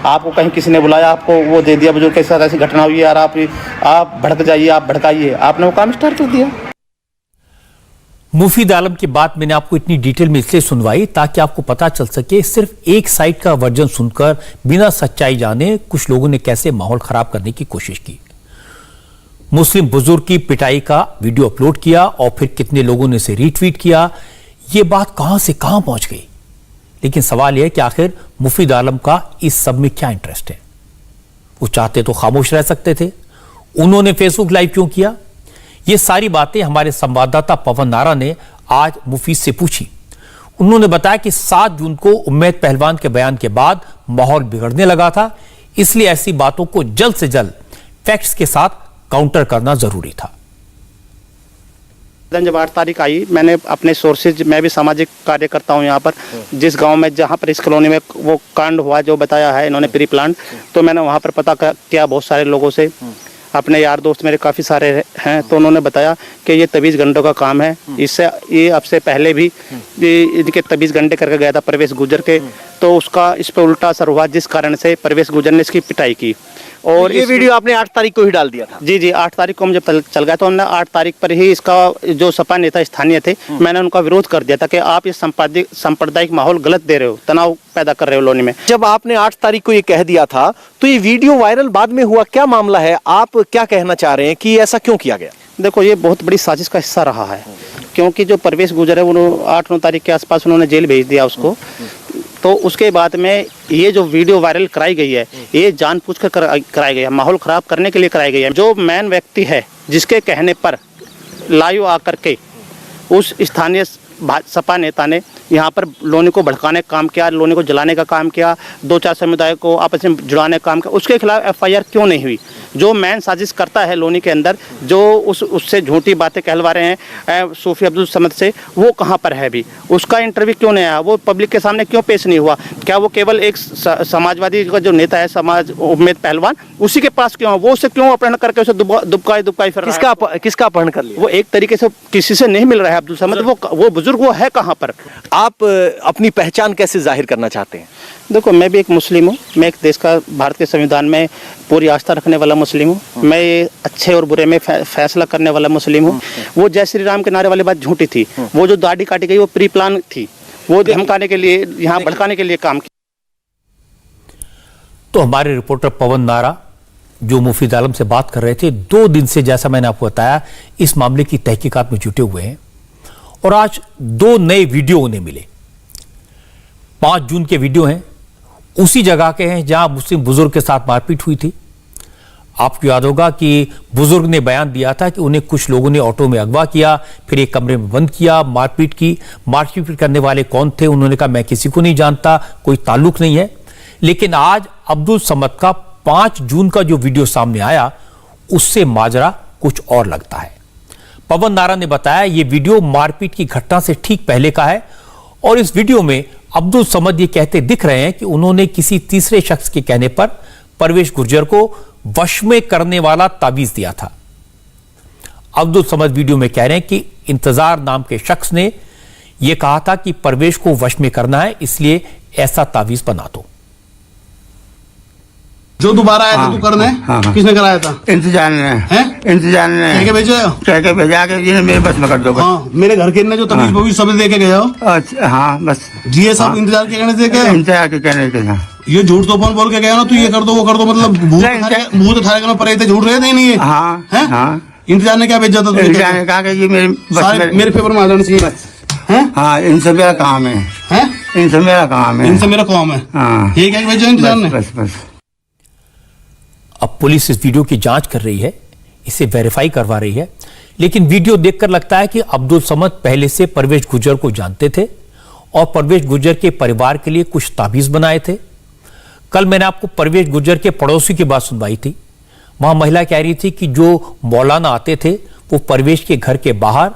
आपको कहीं किसी ने बुलाया, आपको वो दे दिया, बुजुर्ग के साथ ऐसी घटना हुई है यार, आप भड़क जाइए, आप भड़काइए, आपने वो काम स्टार्ट कर दिया। मुफीद आलम की बात मैंने आपको इतनी डिटेल में इसलिए सुनवाई ताकि आपको पता चल सके सिर्फ एक साइड का वर्जन सुनकर बिना सच्चाई जाने कुछ लोगों ने कैसे माहौल खराब करने की कोशिश की। मुस्लिम बुजुर्ग की पिटाई का वीडियो अपलोड किया और फिर कितने लोगों ने इसे रीट्वीट किया। यह बात कहां से कहां पहुंच गई। लेकिन सवाल यह है कि आखिर मुफीद आलम का इस सब में क्या इंटरेस्ट है। वो चाहते तो खामोश रह सकते थे, उन्होंने फेसबुक लाइव क्यों किया। ये सारी बातें हमारे संवाददाता पवन नारा ने आज मुफीद से पूछी। उन्होंने बताया कि 7 जून को उम्मेद पहलवान के बयान के बाद माहौल बिगड़ने लगा था, इसलिए ऐसी बातों को जल्द से जल्द फैक्ट्स के साथ काउंटर करना जरूरी था। जब 8 तारीख आई, मैंने अपने सोर्सेज, मैं भी सामाजिक कार्य करता हूँ यहाँ पर, जिस गांव में, जहाँ पर इस कॉलोनी में वो कांड हुआ जो बताया है इन्होंने प्री प्लान, तो मैंने वहाँ पर पता किया बहुत सारे लोगों से, अपने यार दोस्त मेरे काफ़ी सारे हैं, तो उन्होंने बताया कि ये 23 घंटों का काम है। इससे ये अब से पहले भी इनके 23 घंटे करके गया था परवेश गुर्जर के, तो उसका इस पर उल्टा असर हुआ, जिस कारण से परवेश गुर्जर ने इसकी पिटाई की। और ये वीडियो आपने 8 तारीख को ही डाल दिया था? जी, 8 तारीख को हम जब चल गया तो हमने 8 तारीख पर ही इसका, जो सपा नेता स्थानीय थे, मैंने उनका विरोध कर दिया था कि आप ये सांप्रदायिक माहौल गलत दे रहे हो, तनाव पैदा कर रहे हो लोनी में। जब आपने 8 तारीख को ये कह दिया था तो ये वीडियो वायरल बाद में हुआ, क्या मामला है, आप क्या कहना चाह रहे हैं कि ऐसा क्यों किया गया? देखो, ये बहुत बड़ी साजिश का हिस्सा रहा है, क्योंकि जो परवेश गुर्जर है उन्होंने 8-9 तारीख के आसपास उन्होंने जेल भेज दिया उसको। तो उसके बाद में ये जो वीडियो वायरल कराई गई है, ये जानबूझकर कराई गई है, माहौल खराब करने के लिए कराई गई है। जो मेन व्यक्ति है जिसके कहने पर लाइव आकर के उस स्थानीय सपा नेता ने यहाँ पर लोनी को भड़काने का काम किया, लोनी को जलाने का काम किया, 2-4 समुदाय को आपस में जुड़ाने का काम किया, उसके खिलाफ FIR क्यों नहीं हुई? जो मैन साजिश करता है लोनी के अंदर, जो उससे झूठी बातें कहलवा रहे हैं सूफी अब्दुल समद से, वो कहाँ पर है अभी? उसका इंटरव्यू क्यों नहीं आया? वो पब्लिक के सामने क्यों पेश नहीं हुआ? क्या वो केवल एक समाजवादी का जो नेता है उम्मेद पहलवान, उसी के पास क्यों? वो उसे क्यों अपहरण करके उसे दुबकाई फिर रहा है? किसका अपहरण कर लिया? वो एक तरीके से किसी से नहीं मिल रहा है अब्दुल समद, वो बुजुर्ग वो है कहाँ पर? आप अपनी पहचान कैसे जाहिर करना चाहते हैं? देखो, मैं भी एक मुस्लिम हूँ, मैं एक देश का, भारत के संविधान में पूरी आस्था रखने वाला मुस्लिम हूँ, मैं ये अच्छे और बुरे में फैसला करने वाला मुस्लिम हूँ। वो जय श्री राम के नारे वाली बात झूठी थी, वो जो दाढ़ी काटी गई वो प्री प्लान थी, वो धमकाने के लिए, यहाँ भड़काने के लिए काम किया। तो हमारे रिपोर्टर पवन नारा जो मुफीद आलम से बात कर रहे थे, 2 दिन से, जैसा मैंने आपको बताया, इस मामले की तहकीकात में जुटे हुए हैं और आज 2 नए वीडियो उन्हें मिले। 5 जून के वीडियो हैं, उसी जगह के हैं जहां मुस्लिम बुजुर्ग के साथ मारपीट हुई थी। आपको याद होगा कि बुजुर्ग ने बयान दिया था कि उन्हें कुछ लोगों ने ऑटो में अगवा किया, फिर एक कमरे में बंद किया, मारपीट की। मारपीट करने वाले कौन थे? उन्होंने कहा मैं किसी को नहीं जानता, कोई ताल्लुक नहीं है। लेकिन आज अब्दुल समद का 5 जून का जो वीडियो सामने आया, उससे माजरा कुछ और लगता है। पवन नारा ने बताया ये वीडियो मारपीट की घटना से ठीक पहले का है और इस वीडियो में अब्दुल समद ये कहते दिख रहे हैं कि उन्होंने किसी तीसरे शख्स के कहने पर परवेश गुर्जर को वश में करने वाला तावीज दिया था। अब्दुल समद वीडियो में कह रहे हैं कि इंतजार नाम के शख्स ने यह कहा था कि परवेश को वश में करना है, इसलिए ऐसा तावीज बना दो। जो दोबारा आया था तू करने, किसने कराया था? इंतजार ने। इंतजार ने कह के भेजा? कह के भेजा के जी मेरे बस में कर दो। हाँ, मेरे घर के ने जो तमीज वो भी सब दे के गया हो। अच्छा, हाँ बस जी ये सब इंतजार के कहने से क्या? इंतजार के कहने से ये झूठ तो फोन बोल के गया ना, तू ये कर दो वो कर दो, मतलब भूत थारे का परे थे, झूठ रहे थे नहीं है। हाँ, इंतजार ने क्या भेजा था? इंतजार ने कहा कि ये मेरे पेपर में आ जाना चाहिए। हाँ, इनसे मेरा काम है। इनसे मेरा काम है। इनसे मेरा काम है। हाँ, ये क्या भेजा इंतजार ने? बस बस। अब पुलिस इस वीडियो की जांच कर रही है, इसे वेरीफाई करवा रही है, लेकिन वीडियो देखकर लगता है कि अब्दुल समद पहले से परवेश गुर्जर को जानते थे और परवेश गुर्जर के परिवार के लिए कुछ ताबीज बनाए थे। कल मैंने आपको परवेश गुर्जर के पड़ोसी की बात सुनवाई थी। वहां महिला कह रही थी कि जो मौलाना आते थे वो परवेश के घर के बाहर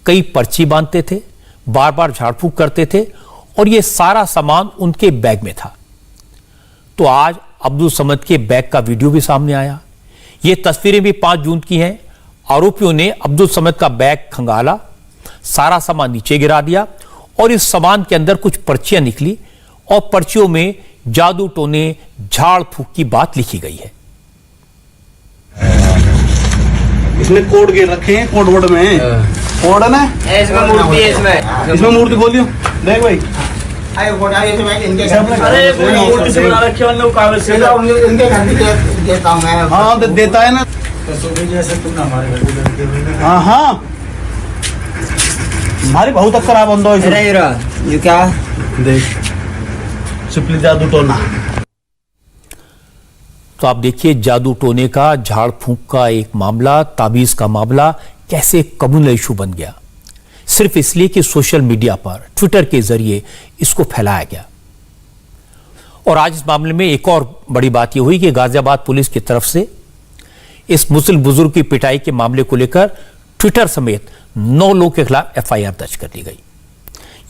कई पर्ची बांधते थे, बार बार झाड़ फूक करते थे और ये सारा सामान उनके बैग में था। तो आज अब्दुल समद के बैग का वीडियो भी सामने आया। ये तस्वीरें भी 5 जून की हैं। आरोपियों ने अब्दुल समद का बैग खंगाला, सारा सामान नीचे गिरा दिया और इस सामान के अंदर कुछ पर्चियां निकली और पर्चियों में जादू टोने, झाड़ फूक की बात लिखी गई है। इसने कोड गिर रखे हैं, कोड वोड में कोड है ना, इसमें मूर्ति है, इसमें मूर्ति खोलियो देख भाई। अरे मूर्ति से बना रखे हैं लोग, कागज से इनके घर भी देता हूं मैं। हाँ देता है ना। हाँ हमारी बहुत खराब बंद हो। ये क्या देख, सिंपली जादू टोना। तो आप देखिए जादू टोने का, झाड़ फूंक का एक मामला, ताबीज का मामला कैसे कम्युनल इशू बन गया, सिर्फ इसलिए कि सोशल मीडिया पर ट्विटर के जरिए इसको फैलाया गया। और आज इस मामले में एक और बड़ी बात यह हुई कि गाजियाबाद पुलिस की तरफ से इस मुस्लिम बुजुर्ग की पिटाई के मामले को लेकर ट्विटर समेत 9 लोगों के खिलाफ एफआईआर दर्ज कर ली गई।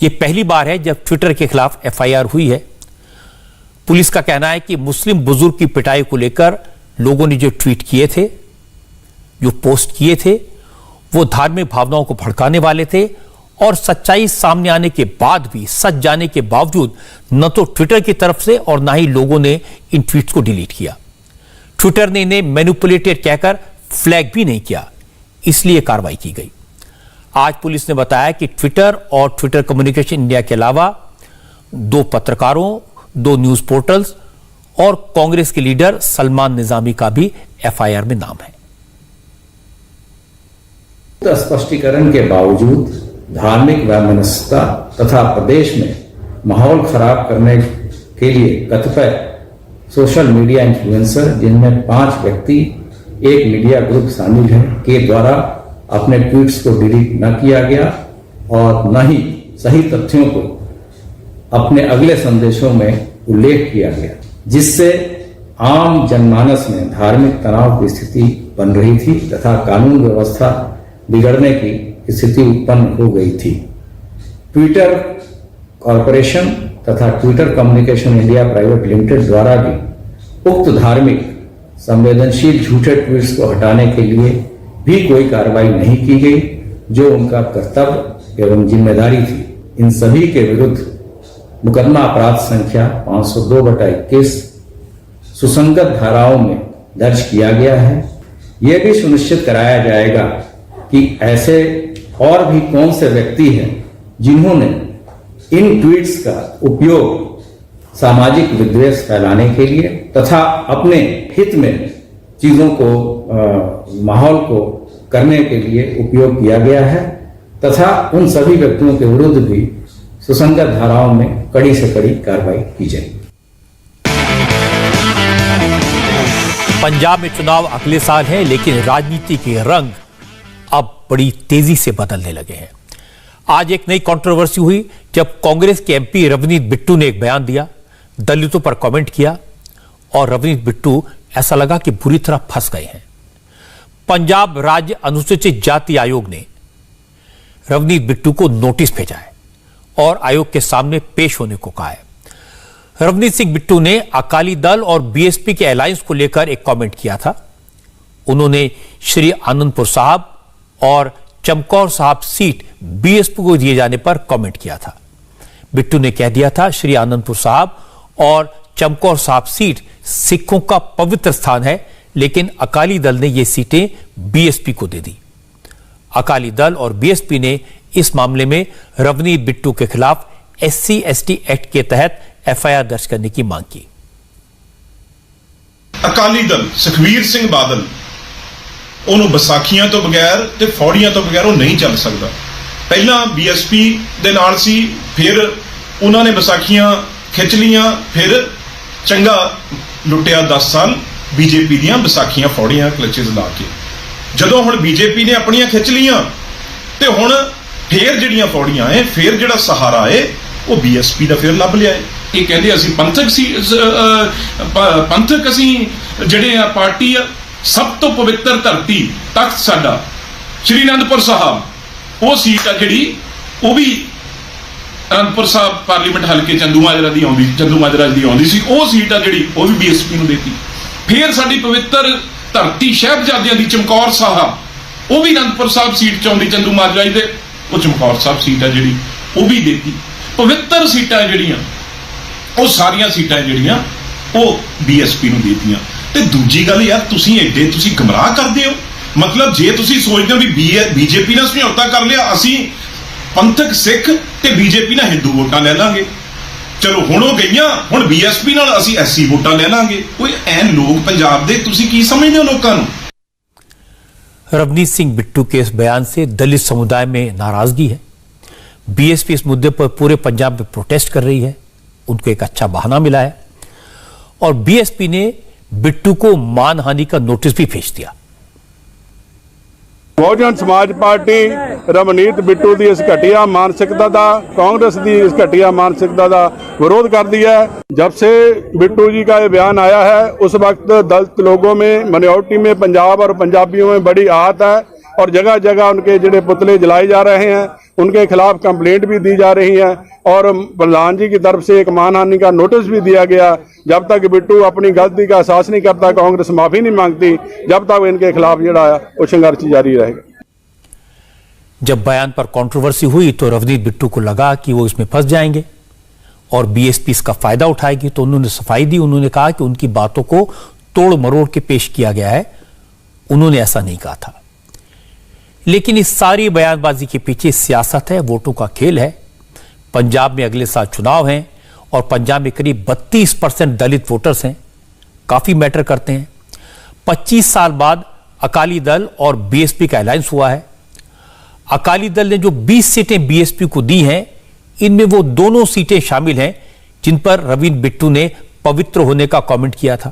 यह पहली बार है जब ट्विटर के खिलाफ एफआईआर हुई है। पुलिस का कहना है कि मुस्लिम बुजुर्ग की पिटाई को लेकर लोगों ने जो ट्वीट किए थे, जो पोस्ट किए थे, वो धार्मिक भावनाओं को भड़काने वाले थे और सच्चाई सामने आने के बाद भी, सच जाने के बावजूद न तो ट्विटर की तरफ से और ना ही लोगों ने इन ट्वीट्स को डिलीट किया। ट्विटर ने इन्हें मैनिपुलेटेड कहकर फ्लैग भी नहीं किया, इसलिए कार्रवाई की गई। आज पुलिस ने बताया कि ट्विटर और ट्विटर कम्युनिकेशन इंडिया के अलावा 2 पत्रकारों, 2 न्यूज पोर्टल्स और कांग्रेस के लीडर सलमान निजामी का भी एफआईआर में नाम है। स्पष्टीकरण के बावजूद धार्मिक वैमनस्यता तथा प्रदेश में माहौल खराब करने के लिए कतिपय सोशल मीडिया इन्फ्लुएंसर, जिनमें 5 व्यक्ति, एक मीडिया ग्रुप शामिल हैं, के द्वारा अपने ट्वीट्स को डिलीट न किया गया और न ही सही तथ्यों को अपने अगले संदेशों में उल्लेख किया गया, जिससे आम जनमानस में धार्मिक तनाव की स्थिति बन रही थी तथा कानून व्यवस्था बिगड़ने की स्थिति उत्पन्न हो गई थी। ट्विटर कॉरपोरेशन तथा Twitter communication India private limited द्वारा भी उक्त धार्मिक संवेदनशील झूठे ट्वीट्स को हटाने के लिए भी कोई कार्रवाई नहीं की गई, जो उनका कर्तव्य एवं जिम्मेदारी थी। इन सभी के विरुद्ध मुकदमा अपराध संख्या 502/21 सुसंगत धाराओं में दर्ज किया गया है। यह भी सुनिश्चित कराया जाएगा कि ऐसे और भी कौन से व्यक्ति हैं जिन्होंने इन ट्वीट्स का उपयोग सामाजिक विद्वेष फैलाने के लिए तथा अपने हित में चीजों को, माहौल को करने के लिए उपयोग किया गया है, तथा उन सभी व्यक्तियों के विरुद्ध भी सुसंगत धाराओं में कड़ी से कड़ी कार्रवाई की जाएगी। पंजाब में चुनाव अगले साल है, लेकिन राजनीति के रंग अब बड़ी तेजी से बदलने लगे हैं। आज एक नई कंट्रोवर्सी हुई जब कांग्रेस के एमपी रवनीत बिट्टू ने एक बयान दिया, दलितों पर कमेंट किया और रवनीत बिट्टू ऐसा लगा कि बुरी तरह फंस गए हैं। पंजाब राज्य अनुसूचित जाति आयोग ने रवनीत बिट्टू को नोटिस भेजा है और आयोग के सामने पेश होने को कहा है। रवनीत सिंह बिट्टू ने अकाली दल और बीएसपी के अलायंस को लेकर एक कमेंट किया था। उन्होंने श्री आनंदपुर साहब और चमकौर साहब सीट बीएसपी को दिए जाने पर कमेंट किया था। बिट्टू ने कह दिया था, श्री आनंदपुर साहब और चमकौर साहब सीट सिखों का पवित्र स्थान है, लेकिन अकाली दल ने ये सीटें बीएसपी को दे दी। अकाली दल और बीएसपी ने इस मामले में रवनीत बिट्टू के खिलाफ SC/ST एक्ट के तहत FIR दर्ज करने की मांग की। अकाली दल सुखबीर सिंह बादल ਉਹਨੂੰ ਵਿਸਾਖੀਆਂ ਤੋਂ ਬਗੈਰ ਤੇ ਫੌੜੀਆਂ ਤੋਂ ਬਗੈਰ ਉਹ ਨਹੀਂ ਚੱਲ ਸਕਦਾ। ਪਹਿਲਾਂ BSP ਦੇ ਨਾਲ ਸੀ, ਫਿਰ ਉਹਨਾਂ ਨੇ ਵਿਸਾਖੀਆਂ ਖਿੱਚ ਲੀਆਂ, ਫਿਰ ਚੰਗਾ ਲੁੱਟਿਆ 10 ਸਾਲ BJP ਦੀਆਂ ਵਿਸਾਖੀਆਂ ਫੌੜੀਆਂ ਕਲਚਸ ਲਾ ਕੇ। ਜਦੋਂ ਹੁਣ BJP ਨੇ ਆਪਣੀਆਂ ਖਿੱਚ ਲੀਆਂ ਤੇ ਹੁਣ ਫੇਰ ਜਿਹੜੀਆਂ ਫੌੜੀਆਂ ਐ, ਫੇਰ ਜਿਹੜਾ ਸਹਾਰਾ ਏ ਉਹ BSP ਦਾ ਫੇਰ ਲੱਭ ਲਿਆ ਏ। ਇਹ ਕਹਿੰਦੇ ਅਸੀਂ ਪੰਥਕ ਸੀ, ਪੰਥਕ ਅਸੀਂ ਜਿਹੜੇ ਆ ਪਾਰਟੀ ਆ, सब तो पवित्र धरती तख्त साडा श्री आनंदपुर साहब, वो सीट आ जिहड़ी वो भी आनंदपुर साहब पार्लीमेंट हल्के चंदू माजरा दी आउंदी सी, वो सीट आ जिहड़ी वो भी BSP नूं देती। फिर साडी पवित्र धरती साहिबजादियां दी चमकौर साहब, वो भी आनंदपुर साहब सीट च आउंदी चंदू माजरा दे, वो चमकौर साहब सीट आ जिहड़ी वो भी देती। पवित्र सीटां जिहड़ियां वो सारियां सीटां जिहड़ियां वो BSP नूं देतियां। ਤੇ ਦੂਜੀ ਗੱਲ ਯਾਰ, ਤੁਸੀਂ ਐਡੇ ਤੁਸੀਂ ਗਮਰਾਹ ਕਰਦੇ ਹੋ। ਮਤਲਬ ਜੇ ਤੁਸੀਂ ਸੋਚਦੇ ਹੋ ਵੀ BJP ਨਾਲ ਸਮਝੌਤਾ ਕਰ ਲਿਆ, ਅਸੀਂ ਪੰਥਕ ਸਿੱਖ ਤੇ BJP ਨਾਲ ਹਿੰਦੂ ਵੋਟਾਂ ਲੈ ਲਾਂਗੇ, ਚਲੋ ਹੁਣ ਉਹ ਗਈਆਂ, ਹੁਣ BSP ਨਾਲ ਅਸੀਂ SC ਵੋਟਾਂ ਲੈ ਲਾਂਗੇ। ਕੋਈ ਐਨ ਲੋਕ ਪੰਜਾਬ ਦੇ ਤੁਸੀਂ ਕੀ ਸਮਝਦੇ ਹੋ ਲੋਕਾਂ ਨੂੰ? रवनीत सिंह बिट्टू के इस बयान से दलित समुदाय में नाराजगी है। BSP इस मुद्दे पर पूरे पंजाब में प्रोटेस्ट कर रही है। उनको एक अच्छा बहाना मिला है और BSP ने बिट्टू को मानहानि का नोटिस भी भेज दिया। बहुजन समाज पार्टी रवनीत बिट्टू की इस घटिया मानसिकता का, कांग्रेस की इस घटिया मानसिकता का विरोध कर दिया है। जब से बिट्टू जी का ये बयान आया है, उस वक्त दलित लोगों में, माइनॉरिटी में, पंजाब और पंजाबियों में बड़ी आहत है और जगह जगह उनके ਜਿਹੜੇ पुतले जलाए जा रहे हैं, उनके खिलाफ कंप्लेंट भी दी जा रही है और प्रधान जी की तरफ से एक मानहानि का नोटिस भी दिया गया। जब तक बिट्टू अपनी गलती का एहसास नहीं करता, कांग्रेस माफी नहीं मांगती, जब तक इनके खिलाफ जड़ा वो संघर्ष जारी रहेगा। जब बयान पर कंट्रोवर्सी हुई तो रवनीत बिट्टू को लगा कि वो इसमें फंस जाएंगे और BSP इसका फायदा उठाएगी, तो उन्होंने सफाई दी। उन्होंने कहा कि उनकी बातों को तोड़ मरोड़ के पेश किया गया है, उन्होंने ऐसा नहीं कहा था। लेकिन इस सारी बयानबाजी के पीछे सियासत है, वोटों का खेल है। पंजाब में अगले साल चुनाव हैं और पंजाब में करीब 32% दलित वोटर्स हैं, काफी मैटर करते हैं। 25 साल बाद अकाली दल और BSP का अलायंस हुआ है। अकाली दल ने जो 20 सीटें BSP को दी हैं, इनमें वो दोनों सीटें शामिल हैं जिन पर रवनीत बिट्टू ने पवित्र होने का कमेंट किया था।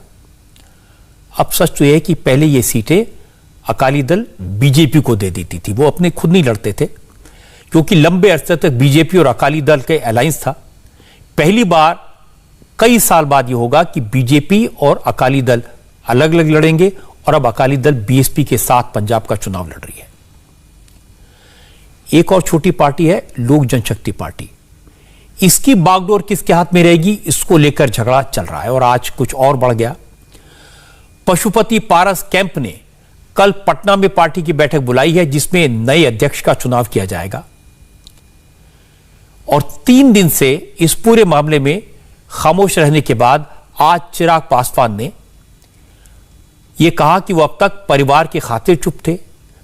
अब सच तो यह है कि पहले ये सीटें अकाली दल BJP को दे देती थी, वो अपने खुद नहीं लड़ते थे क्योंकि लंबे अरसे तक BJP और अकाली दल के अलायंस था। पहली बार कई साल बाद ये होगा कि BJP और अकाली दल अलग अलग लड़ेंगे और अब अकाली दल BSP के साथ पंजाब का चुनाव लड़ रही है। एक और छोटी पार्टी है लोक जनशक्ति पार्टी। इसकी बागडोर किसके हाथ में रहेगी, इसको लेकर झगड़ा चल रहा है और आज कुछ और बढ़ गया। पशुपति पारस कैंप ने कल पटना में पार्टी की बैठक बुलाई है जिसमें नए अध्यक्ष का चुनाव किया जाएगा और 3 दिन से इस पूरे मामले में खामोश रहने के बाद आज चिराग पासवान ने यह कहा कि वो अब तक परिवार की खातिर चुप थे,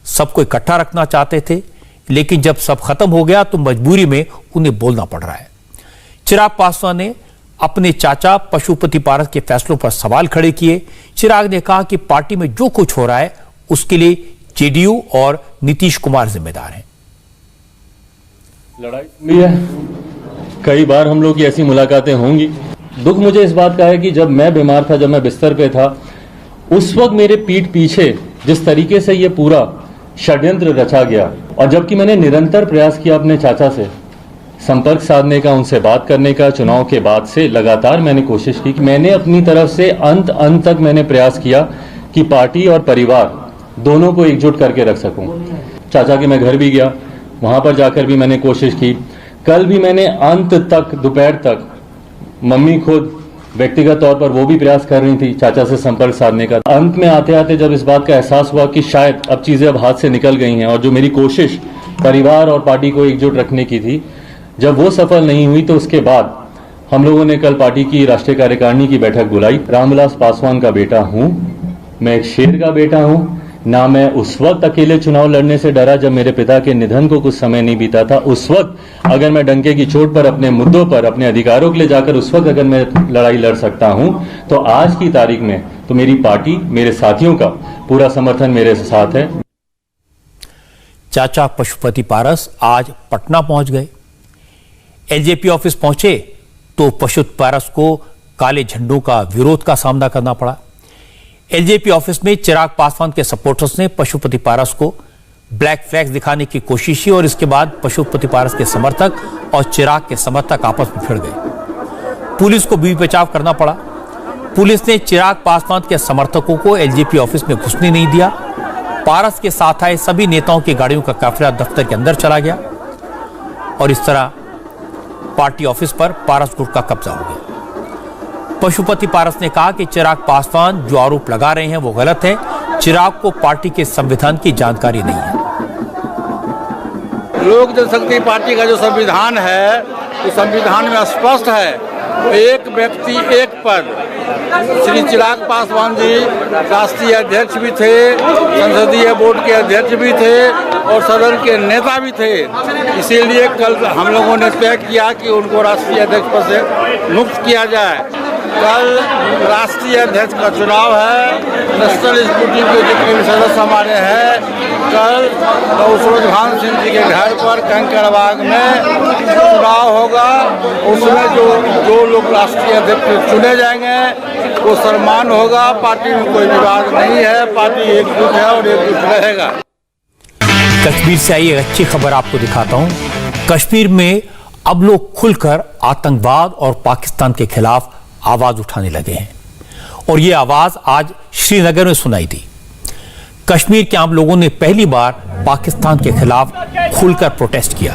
सबको इकट्ठा रखना चाहते थे, लेकिन जब सब खत्म हो गया तो मजबूरी में उन्हें बोलना पड़ रहा है। चिराग पासवान ने अपने चाचा पशुपति पारस के फैसलों पर सवाल खड़े किए। चिराग ने कहा कि पार्टी में जो कुछ हो रहा है उसके लिए JDU और नीतीश कुमार जिम्मेदार हैं। लड़ाई भी है, कई बार हम लोग की ऐसी मुलाकातें होंगी। दुख मुझे इस बात का है कि जब मैं बीमार था, जब मैं बिस्तर पे था, उस वक्त मेरे पीठ पीछे जिस तरीके से ये पूरा षड्यंत्र रचा गया, और जबकि मैंने निरंतर प्रयास किया अपने चाचा से संपर्क साधने का, उनसे बात करने का, चुनाव के बाद से लगातार मैंने कोशिश की कि मैंने अपनी तरफ से अंत तक मैंने प्रयास किया कि पार्टी और परिवार दोनों को एकजुट करके रख सकूं। चाचा के मैं घर भी गया, वहां पर जाकर भी मैंने कोशिश की। कल भी मैंने अंत तक, दोपहर तक, मम्मी खुद व्यक्तिगत तौर पर वो भी प्रयास कर रही थी चाचा से संपर्क साधने का। अंत में आते आते जब इस बात का एहसास हुआ कि शायद अब चीजें अब हाथ से निकल गई हैं और जो मेरी कोशिश परिवार और पार्टी को एकजुट रखने की थी, जब वो सफल नहीं हुई, तो उसके बाद हम लोगों ने कल पार्टी की राष्ट्रीय कार्यकारिणी की बैठक बुलाई। रामविलास पासवान का बेटा हूं मैं, एक शेर का बेटा हूं ना। मैं उस वक्त अकेले चुनाव लड़ने से डरा जब मेरे पिता के निधन को कुछ समय नहीं बीता था। उस वक्त अगर मैं डंके की चोट पर अपने मुद्दों पर, अपने अधिकारों के लिए जाकर उस वक्त अगर मैं लड़ाई लड़ सकता हूं, तो आज की तारीख में तो मेरी पार्टी, मेरे साथियों का पूरा समर्थन मेरे साथ है। चाचा पशुपति पारस आज पटना पहुंच गए। एलजेपी ऑफिस पहुंचे तो पशुपति पारस को काले झंडों का विरोध का सामना करना पड़ा। एलजेपी ऑफिस में चिराग पासवान के सपोर्टर्स ने पशुपति पारस को ब्लैक फ्लैग दिखाने की कोशिश की और इसके बाद पशुपति पारस के समर्थक और चिराग के समर्थक आपस में भिड़ गए। पुलिस को भी बचाव करना पड़ा। पुलिस ने चिराग पासवान के समर्थकों को एलजेपी ऑफिस में घुसने नहीं दिया। पारस के साथ आए सभी नेताओं की गाड़ियों का काफिला दफ्तर के अंदर चला गया और इस तरह पार्टी ऑफिस पर पारस ग्रुप का कब्जा हो गया। पशुपति पारस ने कहा कि चिराग पासवान जो आरोप लगा रहे हैं वो गलत है। चिराग को पार्टी के संविधान की जानकारी नहीं है। लोक जनशक्ति पार्टी का जो संविधान है, तो संविधान में स्पष्ट है, एक व्यक्ति एक पद। श्री चिराग पासवान जी राष्ट्रीय अध्यक्ष भी थे, संसदीय बोर्ड के अध्यक्ष भी थे और सदन के नेता भी थे। इसीलिए कल हम लोगों ने तय किया कि उनको राष्ट्रीय अध्यक्ष पद से मुक्त किया जाए। कल राष्ट्रीय अध्यक्ष का चुनाव है। नेशनल एग्जीक्यूटिव के जितने भी सदस्य हमारे हैं, कल सूरजभान सिंह जी के घर पर कंकड़बाग में चुनाव होगा। उसमें जो लोग राष्ट्रीय अध्यक्ष चुने जाएंगे वो सम्मान होगा। पार्टी में कोई विवाद नहीं है, पार्टी एकजुट है और एकजुट रहेगा। कश्मीर से आई एक अच्छी खबर आपको दिखाता हूं। कश्मीर में अब लोग खुलकर आतंकवाद और पाकिस्तान के खिलाफ आवाज उठाने लगे हैं और यह आवाज आज श्रीनगर में सुनाई दी। कश्मीर के आम लोगों ने पहली बार पाकिस्तान के खिलाफ खुलकर प्रोटेस्ट किया।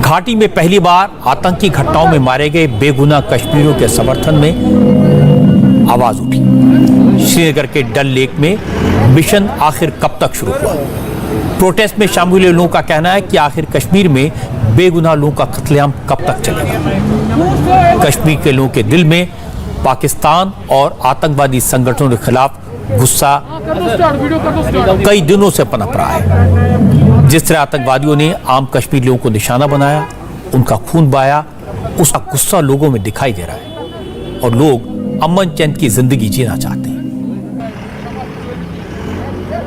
घाटी में पहली बार आतंकी घटनाओं में मारे गए बेगुनाह कश्मीरियों के समर्थन में आवाज उठी। श्रीनगर के डल लेक में मिशन आखिर कब तक शुरू हुआ? प्रोटेस्ट में शामिल हुए लोगों का कहना है कि आखिर कश्मीर में बेगुनाह लोगों का कत्लेआम कब तक चलेगा? कश्मीर के लोगों के दिल में पाकिस्तान और आतंकवादी संगठनों के खिलाफ गुस्सा कई दिनों से पनप रहा है। जिस तरह आतंकवादियों ने आम कश्मीरी लोगों को निशाना बनाया, उनका खून बहाया, उसका गुस्सा लोगों में दिखाई दे रहा है और लोग अमन चैन की जिंदगी जीना चाहते हैं।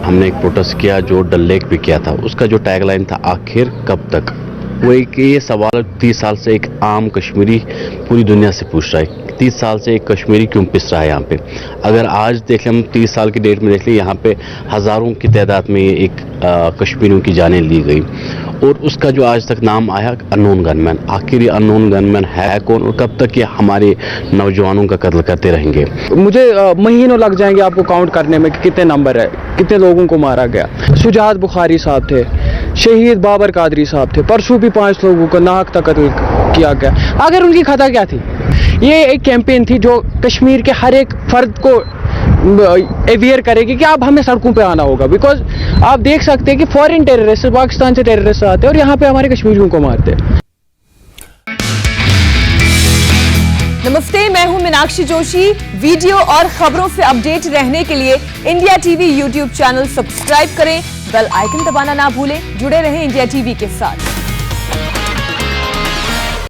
हमने एक प्रोटेस्ट किया जो डल लेक पे किया था, उसका जो टैगलाइन था आखिर कब तक, वो एक ये सवाल 30 साल से एक आम कश्मीरी पूरी दुनिया से पूछ रहा है। 30 साल से एक कश्मीरी क्यों पिस रहा है यहाँ पे? अगर आज देख लें, हम 30 साल की डेट में देख लें, यहाँ पे हज़ारों की तादाद में एक कश्मीरियों की जानें ली गई और उसका जो आज तक नाम आया अननोन गनमैन। आखिर ये अननोन गनमैन है कौन और कब तक ये हमारे नौजवानों का कत्ल करते रहेंगे? मुझे महीनों लग जाएंगे आपको काउंट करने में कि कितने नंबर है, कितने लोगों को मारा गया। शुजात बुखारी साहब थे, शहीद बाबर कादरी साहब थे, परसों भी 5 लोगों को नाहक तक कत्ल किया गया। आखिर उनकी खता क्या थी? ये एक कैंपेन थी जो कश्मीर के हर एक फर्द को अवेयर करेगी कि अब हमें सड़कों पे आना होगा। बिकॉज आप देख सकते हैं कि फॉरेन टेररिस्ट पाकिस्तान से टेररिस्ट आते हैं और यहाँ पे हमारे कश्मीरियों को मारते हैं। नमस्ते, मैं हूं मीनाक्षी जोशी। वीडियो और खबरों से अपडेट रहने के लिए India TV YouTube channel subscribe करें, बेल आइकन दबाना ना भूलें। जुड़े रहें इंडिया टीवी के साथ।